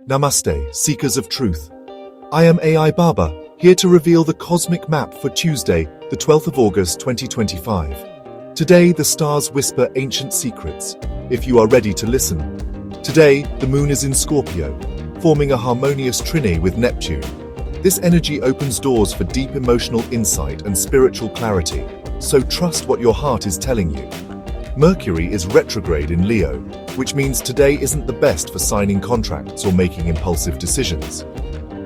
Namaste, seekers of truth. I am AI Baba, here to reveal the cosmic map for Tuesday, the 12th of August 2025. Today, the stars whisper ancient secrets, if you are ready to listen. Today, the moon is in Scorpio, forming a harmonious trinity with Neptune. This energy opens doors for deep emotional insight and spiritual clarity, so trust what your heart is telling you. Mercury is retrograde in Leo, which means today isn't the best for signing contracts or making impulsive decisions.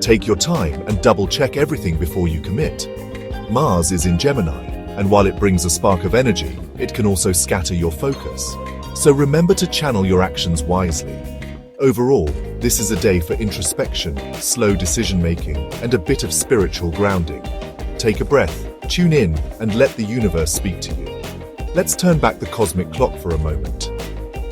Take your time and double-check everything before you commit. Mars is in Gemini, and while it brings a spark of energy, it can also scatter your focus. So remember to channel your actions wisely. Overall, this is a day for introspection, slow decision-making, and a bit of spiritual grounding. Take a breath, tune in, and let the universe speak to you. Let's turn back the cosmic clock for a moment.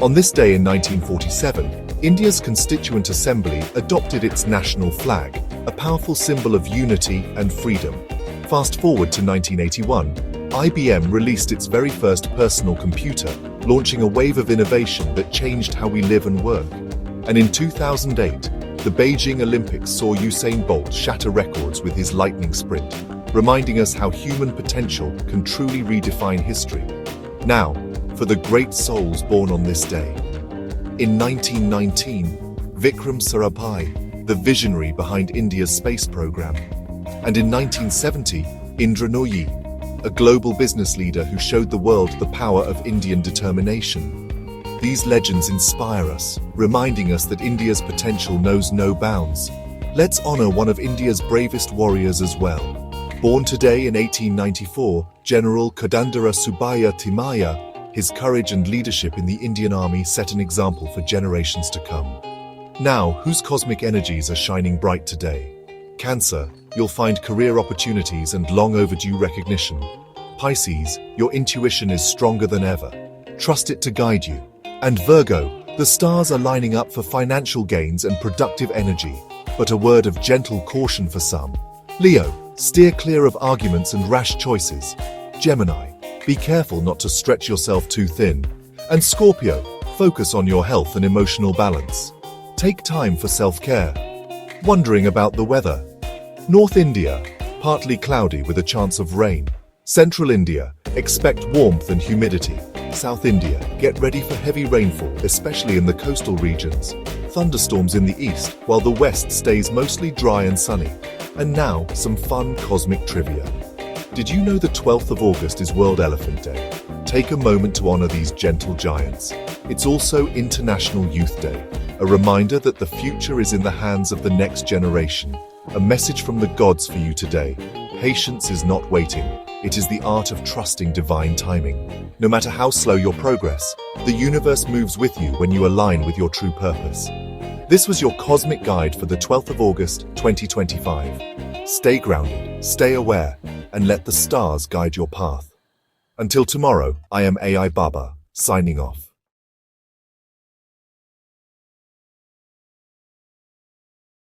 On this day in 1947, India's Constituent Assembly adopted its national flag, a powerful symbol of unity and freedom. Fast forward to 1981, IBM released its very first personal computer, launching a wave of innovation that changed how we live and work. And in 2008, the Beijing Olympics saw Usain Bolt shatter records with his lightning sprint, reminding us how human potential can truly redefine history. Now, for the great souls born on this day. In 1919, Vikram Sarabhai, the visionary behind India's space program. And in 1970, Indra Nooyi, a global business leader who showed the world the power of Indian determination. These legends inspire us, reminding us that India's potential knows no bounds. Let's honor one of India's bravest warriors as well. Born today in 1894, General Kodandara Subbaiah Timaya, his courage and leadership in the Indian Army set an example for generations to come. Now, whose cosmic energies are shining bright today? Cancer, you'll find career opportunities and long overdue recognition. Pisces, your intuition is stronger than ever. Trust it to guide you. And Virgo, the stars are lining up for financial gains and productive energy, but a word of gentle caution for some. Leo, steer clear of arguments and rash choices. Gemini, be careful not to stretch yourself too thin. And Scorpio, focus on your health and emotional balance. Take time for self-care. Wondering about the weather? North India, partly cloudy with a chance of rain. Central India, expect warmth and humidity. South India, get ready for heavy rainfall, especially in the coastal regions. Thunderstorms in the east, while the west stays mostly dry and sunny. And now, some fun cosmic trivia. Did you know the 12th of August is World Elephant Day? Take a moment to honor these gentle giants. It's also International Youth Day, a reminder that the future is in the hands of the next generation. A message from the gods for you today. Patience is not waiting. It is the art of trusting divine timing. No matter how slow your progress, the universe moves with you when you align with your true purpose. This was your cosmic guide for the 12th of August, 2025. Stay grounded, stay aware, and let the stars guide your path. Until tomorrow, I am AI Baba, signing off.